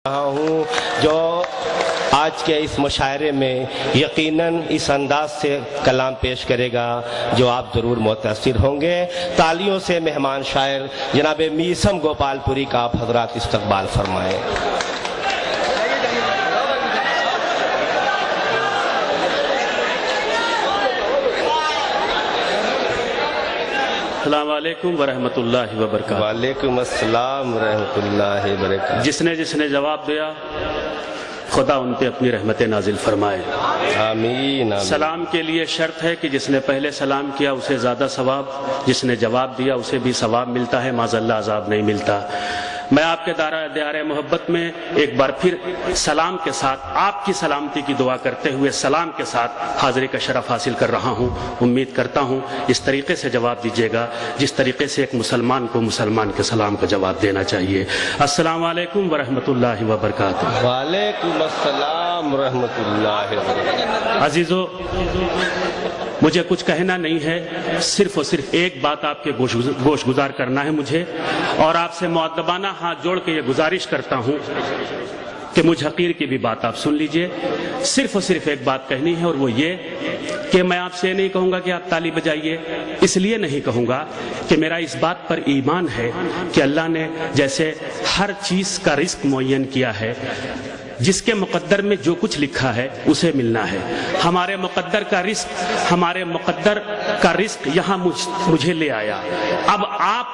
ہوں جو آج کے اس مشاعرے میں یقیناً اس انداز سے کلام پیش کرے گا جو آپ ضرور متاثر ہوں گے۔ تالیوں سے مہمان شاعر جناب میسم گوپال پوری کا آپ حضرات استقبال فرمائیں۔ السلام علیکم ورحمۃ اللہ وبرکاتہ۔ وعلیکم السلام ورحمۃ اللہ وبرکاتہ۔ جس نے جواب دیا خدا ان پہ اپنی رحمت نازل فرمائے، آمین آمین۔ سلام کے لیے شرط ہے کہ جس نے پہلے سلام کیا اسے زیادہ ثواب، جس نے جواب دیا اسے بھی ثواب ملتا ہے، معاذ اللہ عذاب نہیں ملتا۔ میں آپ کے دائرہ محبت میں ایک بار پھر سلام کے ساتھ آپ کی سلامتی کی دعا کرتے ہوئے سلام کے ساتھ حاضری کا شرف حاصل کر رہا ہوں۔ امید کرتا ہوں اس طریقے سے جواب دیجیے گا جس طریقے سے ایک مسلمان کو مسلمان کے سلام کا جواب دینا چاہیے۔ السلام علیکم ورحمۃ اللہ وبرکاتہ۔ وعلیکم السلام ورحمۃ اللہ وبرکاتہ۔ عزیزو، مجھے کچھ کہنا نہیں ہے، صرف اور صرف ایک بات آپ کے گوش گزار کرنا ہے مجھے، اور آپ سے مؤدبانہ ہاتھ جوڑ کے یہ گزارش کرتا ہوں کہ مجھ حقیر کی بھی بات آپ سن لیجئے۔ صرف اور صرف ایک بات کہنی ہے، اور وہ یہ کہ میں آپ سے نہیں کہوں گا کہ آپ تالی بجائیے، اس لیے نہیں کہوں گا کہ میرا اس بات پر ایمان ہے کہ اللہ نے جیسے ہر چیز کا رزق معین کیا ہے، جس کے مقدر میں جو کچھ لکھا ہے اسے ملنا ہے۔ ہمارے مقدر کا رزق یہاں مجھے لے آیا، اب آپ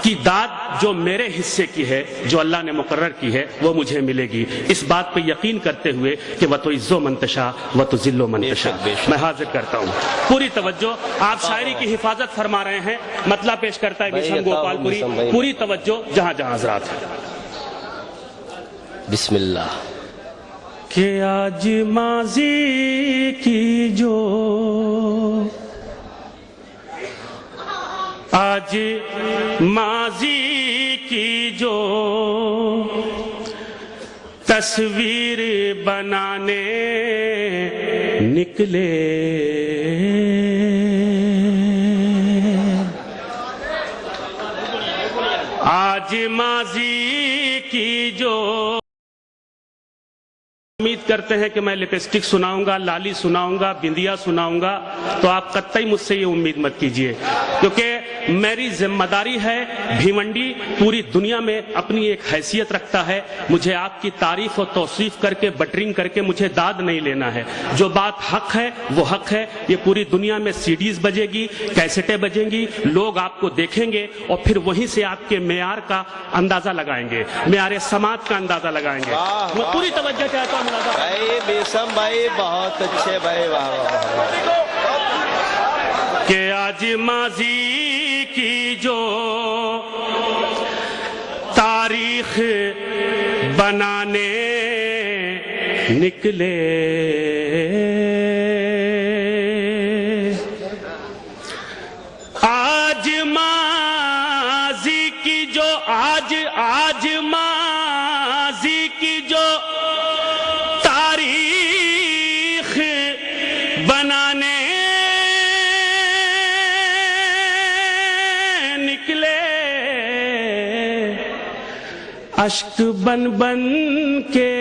کی داد جو میرے حصے کی ہے، جو اللہ نے مقرر کی ہے، وہ مجھے ملے گی، اس بات پہ یقین کرتے ہوئے کہ وَتُعِزُّ مَن تَشَاءُ وَتُذِلُّ مَن تَشَاءُ میں حاضر کرتا ہوں۔ پوری توجہ، آپ شاعری کی حفاظت فرما رہے ہیں، مطلع پیش کرتا ہے میسم گوپال پوری، پوری توجہ جہاں جہاں حضرات ہیں۔ بسم اللہ۔ کہ آج ماضی کی جو تصویر بنانے نکلے، آج ماضی کی جو امید کرتے ہیں کہ میں لپسٹک سناؤں گا، لالی سناؤں گا، بندیا سناؤں گا، تو آپ قطعی مجھ سے یہ امید مت کیجئے، کیونکہ میری ذمہ داری ہے، بھیونڈی پوری دنیا میں اپنی ایک حیثیت رکھتا ہے، مجھے آپ کی تعریف و توصیف کر کے بٹرنگ کر کے مجھے داد نہیں لینا ہے۔ جو بات حق ہے وہ حق ہے۔ یہ پوری دنیا میں سیڈیز بجے گی، کیسٹیں بجیں گی، لوگ آپ کو دیکھیں گے اور پھر وہیں سے آپ کے معیار کا اندازہ لگائیں گے، معیار سماعت کا اندازہ لگائیں گے۔ میں پوری توجہ چاہتا ہوں بھائی میسم بھائی بہت اچھے بھائی، واہ کہ آج ماضی کی جو تاریخ بنانے نکلے، آج ماضی کی جو آج ماضی کی جو تاریخ بنانے نکلے، اشک بن بن کے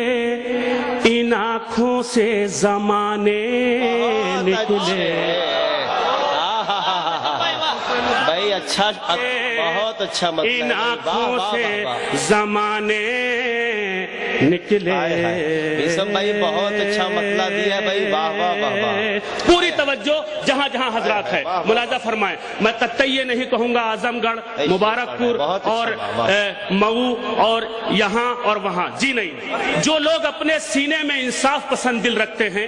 ان آنکھوں سے زمانے نکلے، بھائی اچھا، بہت اچھا مطلب ہے، ان آنکھوں سے زمانے نکلے۔ میسم بھائی بہت اچھا مطلب دیا ہے بھائی، واہ واہ واہ واہ۔ پوری توجہ جہاں جہاں حضرات ہے ملاحظہ فرمائیں، میں قطعی یہ نہیں کہوں گا اعظم گڑھ، مبارک پور اور مئو اور یہاں اور وہاں، جی نہیں۔ جو لوگ اپنے سینے میں انصاف پسند دل رکھتے ہیں،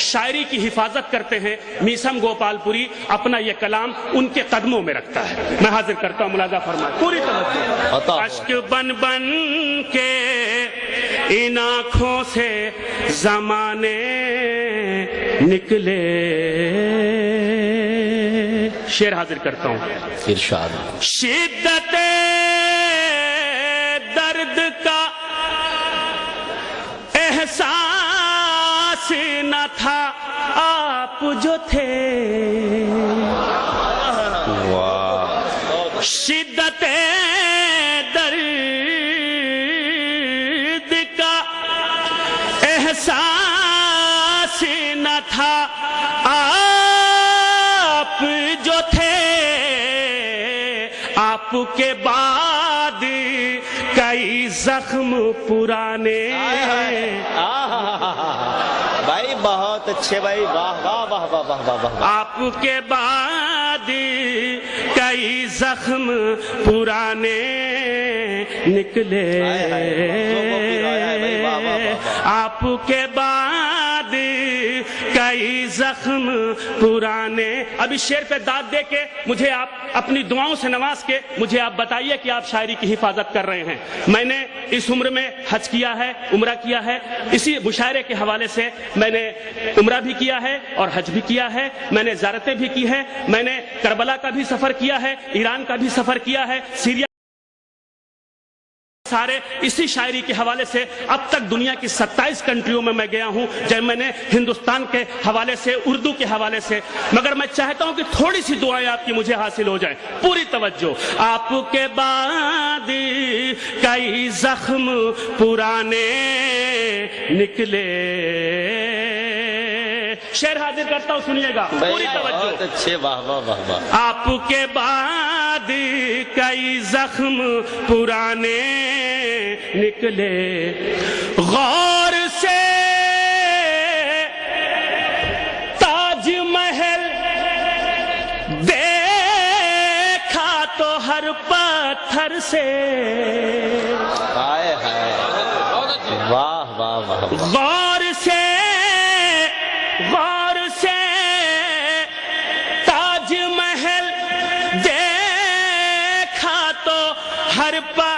شاعری کی حفاظت کرتے ہیں، میسم گوپال پوری اپنا یہ کلام ان کے قدموں میں رکھتا ہے۔ میں حاضر کرتا ہوں، ملاحظہ فرمائیں، پوری توجہ۔ اشک بن بن کے ان آنکھوں سے زمانے نکلے، شعر حاضر کرتا ہوں۔ ارشاد۔ شدت درد کا احساس نہ تھا آپ جو تھے، شدت درد احساس نہ تھا آپ جو تھے، آپ کے بعد کئی زخم پرانے. بھائی بہت اچھے بھائی، واہ واہ واہ واہ واہ واہ واہ. آپ کے بعد کئی زخم پرانے نکلے. آپ کے بعد کئی زخم پرانے. اب اس شعر پہ داد دے کے مجھے آپ اپنی دعاؤں سے نواز کے مجھے آپ بتائیے کہ آپ شاعری کی حفاظت کر رہے ہیں. میں نے اس عمر میں حج کیا ہے، عمرہ کیا ہے، اسی مشاعرے کے حوالے سے میں نے عمرہ بھی کیا ہے اور حج بھی کیا ہے. میں نے زیارتیں بھی کی ہیں، میں نے کربلا کا بھی سفر کیا ہے، ایران کا بھی سفر کیا ہے، سیریا سارے اسی شاعری کے حوالے سے اب تک دنیا کی 27 کنٹریوں میں میں گیا ہوں، جب میں نے ہندوستان کے حوالے سے، اردو کے حوالے سے. مگر میں چاہتا ہوں کہ تھوڑی سی دعائیں آپ کی مجھے حاصل ہو جائیں. پوری توجہ. آپ کے بعد کئی زخم پرانے نکلے. شعر حاضر کرتا ہوں، سنیے گا پوری توجہ. بہت اچھے، واہ واہ واہ واہ. آپ کے بعد کئی زخم پرانے نکلے. غور سے تاج محل دیکھا تو ہر پتھر سے. ہائے ہائے، واہ واہ واہ. غور سے تاج محل دیکھا تو ہر پتھر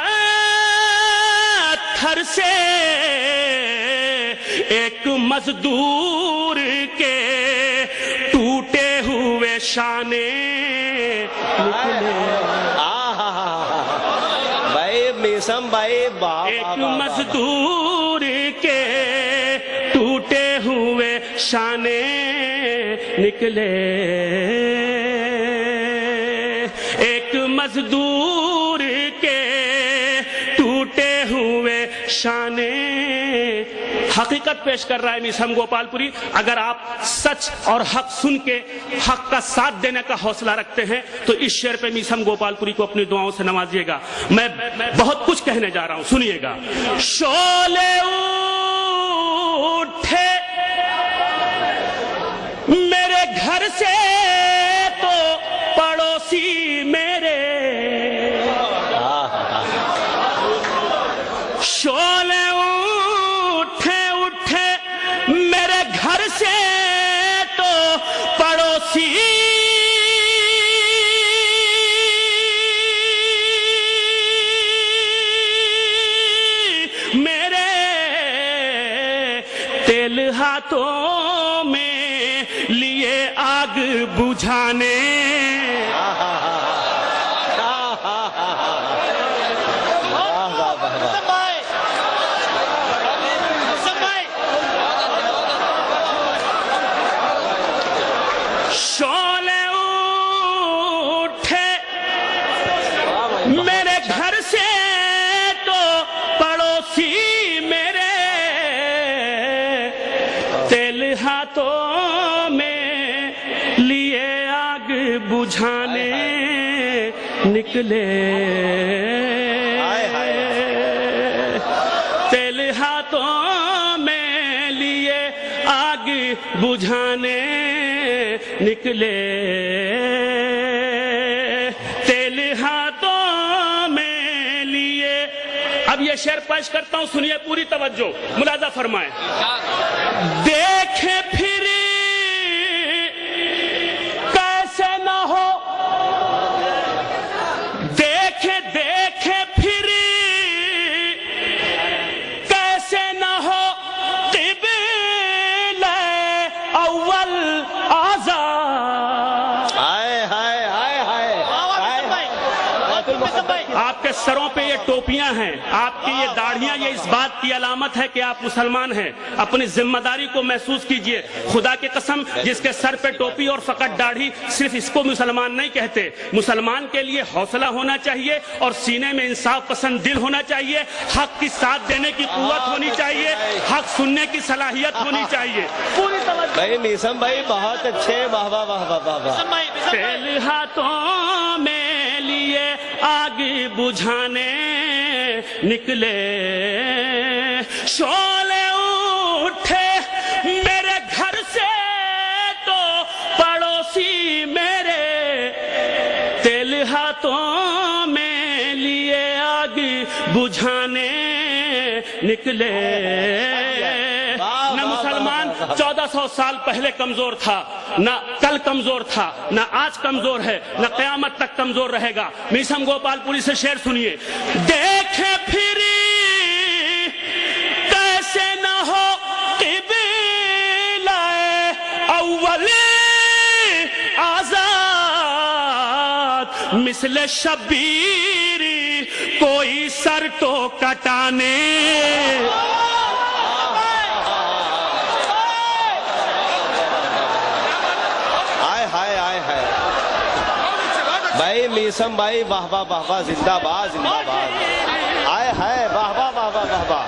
سے. ایک مزدور کے ٹوٹے ہوئے شانے نکلے. بھائی میسم بھائی، ایک مزدور کے ٹوٹے ہوئے شانے نکلے. ایک مزدور کے ٹوٹے ہوئے شانے. حقیقت پیش کر رہا ہے میسم گوپال پوری. اگر آپ سچ اور حق سن کے حق کا ساتھ دینے کا حوصلہ رکھتے ہیں تو اس شعر پہ میسم گوپال پوری کو اپنی دعاؤں سے نوازیے گا. میں بہت کچھ کہنے جا رہا ہوں، سنیے گا. شعلے اٹھے میرے گھر سے تو پڑوسی میرے. شعلے اٹھے میرے گھر سے تو پڑوسی میرے. تیل ہاتھوں میں لیے آگ بجھانے. شعلے اٹھے میرے گھر سے تو پڑوسی میرے. تیل ہاتھوں میں لیے آگ بجھانے نکلے. تیل ہاتھوں میں لیے آگ بجھانے نکلے. تیل ہاتھوں میں لیے. اب یہ شعر پیش کرتا ہوں، سنیے پوری توجہ، ملاحظہ فرمائیں. دیکھے پھر کیسے نہ ہو، دیکھے پھر کیسے نہ ہو قبلہ اول آزاد. آپ کے سروں پہ یہ ٹوپیاں ہیں، آپ کی یہ داڑھیاں، یہ اس بات کی علامت ہے کہ آپ مسلمان ہیں۔ اپنی ذمہ داری کو محسوس کیجئے۔ خدا کی قسم، جس کے سر پہ ٹوپی اور فقط داڑھی، صرف اس کو مسلمان نہیں کہتے۔ مسلمان کے لیے حوصلہ ہونا چاہیے اور سینے میں انصاف پسند دل ہونا چاہیے، حق کی ساتھ دینے کی قوت ہونی چاہیے، حق سننے کی صلاحیت ہونی چاہیے۔ پوری توجہ بھائی میسم بھائی بہت اچھے، واہ واہ واہ واہ واہ واہ۔ تیل ہاتھوں میں لیے آگ بجھانے نکلے، شعلے اٹھے میرے گھر سے تو پڑوسی میرے، تیل ہاتھوں میں لیے آگ بجھانے نکلے۔ نہ مسلمان 1400 سال پہلے کمزور تھا، نہ کل کمزور تھا، نہ آج کمزور ہے، نہ قیامت تک کمزور رہے گا۔ میسم گوپال پوری سے شعر سنیے۔ دیکھے پھری کیسے نہ ہو قبلہ اول آزاد، مثل شبیر کوئی سر تو کٹانے۔ بھائی میسم بھائی واہ واہ واہ واہ، زندہ باد زندہ باد، آئے ہائے واہ واہ واہ واہ واہ واہ،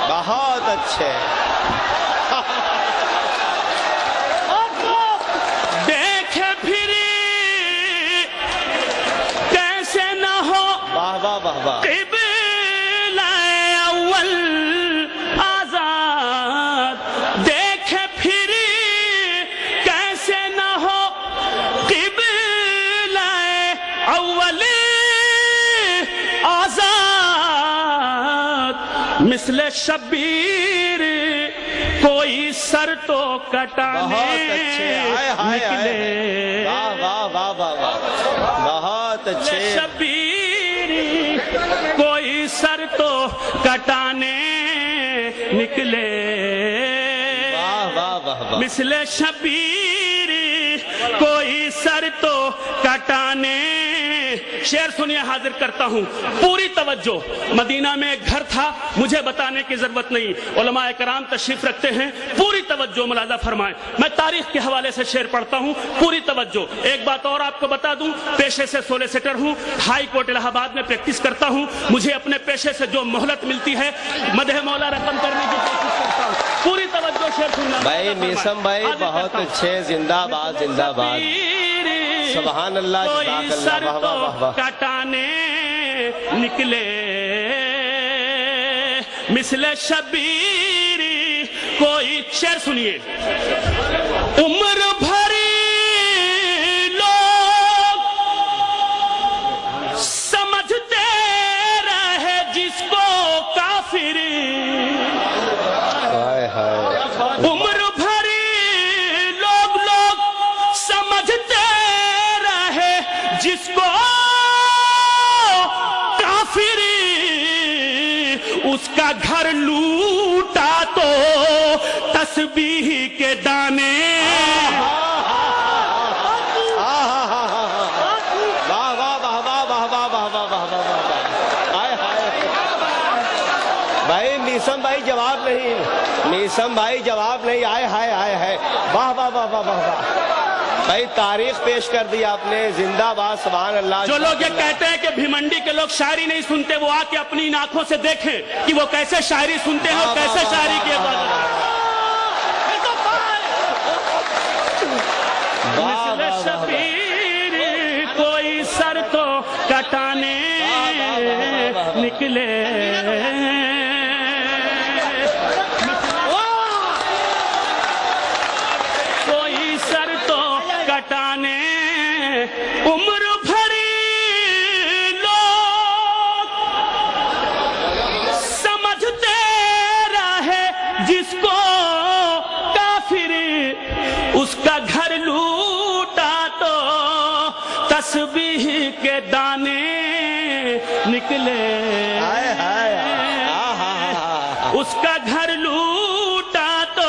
بہت اچھے۔ دیکھے پھری کیسے نہ ہو واہ واہ واہ واہ۔ قبلہ اول آزاد، دیکھے پھری کیسے نہ ہو قبلہ اول آزاد، مثل شبیر کوئی سر تو کٹانے بہت اچھے، آئے ہائے نکلے۔ واہ واہ واہ واہ واہ، بہت اچھے۔ شبیر کوئی سر تو کٹانے نکلے، واہ واہ واہ واہ۔ مثل شبیر کوئی سر تو کٹانے۔ شعر سنیے، حاضر کرتا ہوں، پوری توجہ۔ مدینہ میں ایک گھر تھا، مجھے بتانے کی ضرورت نہیں، علماء کرام تشریف رکھتے ہیں، پوری توجہ ملاحظہ فرمائیں۔ میں تاریخ کے حوالے سے شعر پڑھتا ہوں، پوری توجہ۔ ایک بات اور آپ کو بتا دوں، پیشے سے سولیسیٹر ہوں، ہائی کورٹ الہ آباد میں پریکٹس کرتا ہوں۔ مجھے اپنے پیشے سے جو مہلت ملتی ہے، مدح مولا رقم کرنے کی کوشش کرتا ہوں۔ پوری توجہ، شعر سننا۔ بھائی میسم بھائی بہت اچھے، زندہ باد زندہ باد، سبحان اللہ، کوئی جزاک سر اللہ، واہ واہ واہ تو واہ۔ کٹانے نکلے، مثل شبیر کوئی۔ شعر سنیے۔ عمر بھری لوگ سمجھتے رہے جس کو کافر، ہائے ہائے۔ عمر بھری لوگ سمجھتے رہے جس کو کافر، اس کا گھر لوٹا تو تسبیح کے دانے۔ واہ واہ واہ واہ واہ واہ واہ واہ واہ واہ واہ، ہائے ہائے۔ بھائی میسم بھائی جواب نہیں، میسم بھائی جواب نہیں، آئے ہائے آئے ہائے، واہ واہ واہ واہ واہ واہ۔ بھائی تاریخ پیش کر دی آپ نے، زندہ باد، سبحان اللہ۔ جو لوگ یہ کہتے ہیں کہ بھیمنڈی کے لوگ شاعری نہیں سنتے، وہ آ کے اپنی آنکھوں سے دیکھیں کہ وہ کیسے شاعری سنتے ہیں اور کیسے شاعری کی عبادت کرتے ہیں۔ مثل شبیر کوئی سر تو کٹانے نکلے، کوئی سر تو کٹانے۔ عمر بھری لوگ سمجھتے رہے جس کو کافر، اس کا گھر لوٹا تو تسبیح کے دانے نکلے، اس کا گھر لوٹا تو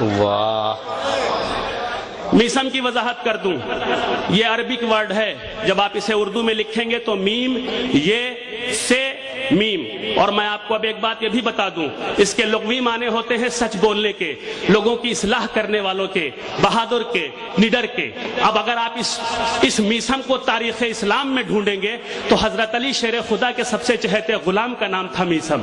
واہ. میسم کی وضاحت کر دوں. یہ عربک ورڈ ہے. جب آپ اسے اردو میں لکھیں گے تو میم یہ سے میم. اور میں آپ کو اب ایک بات یہ بھی بتا دوں, اس کے لغوی معنی ہوتے ہیں سچ بولنے کے, لوگوں کی اصلاح کرنے والوں کے, بہادر کے, نڈر کے. اب اگر آپ اس میسم کو تاریخ اسلام میں ڈھونڈیں گے تو حضرت علی شیر خدا کے سب سے چہتے غلام کا نام تھا میسم,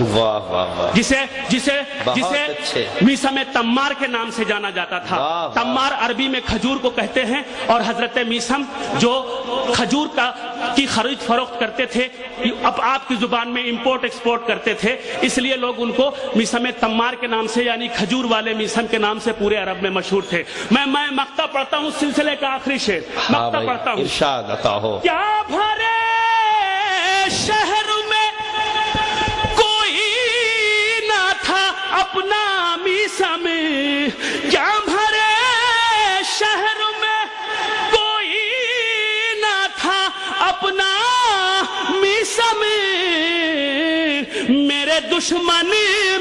واہ واہ واہ. جسے بہت اچھے. میسم تمار کے نام سے جانا جاتا تھا. واہ واہ. تمار عربی میں کھجور کو کہتے ہیں, اور حضرت میسم جو کھجور کی خرید فروخت کرتے تھے, اب آپ کی زبان میں امپورٹ ایکسپورٹ کرتے تھے, اس لیے لوگ ان کو میسم تمار کے نام سے یعنی کھجور والے میسم کے نام سے پورے عرب میں مشہور تھے. میں مقطع پڑھتا ہوں سلسلے کا آخری شعر, مقطع پڑھتا ہوں. ارشاد عطا ہو. کیا بھرے شہر میں کوئی نہ تھا اپنا میسم, کیا بھرے شہر میں کوئی نہ تھا اپنا میسم, میرے دشمن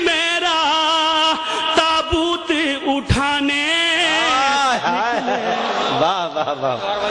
میرا تابوت اٹھانے. واہ واہ واہ.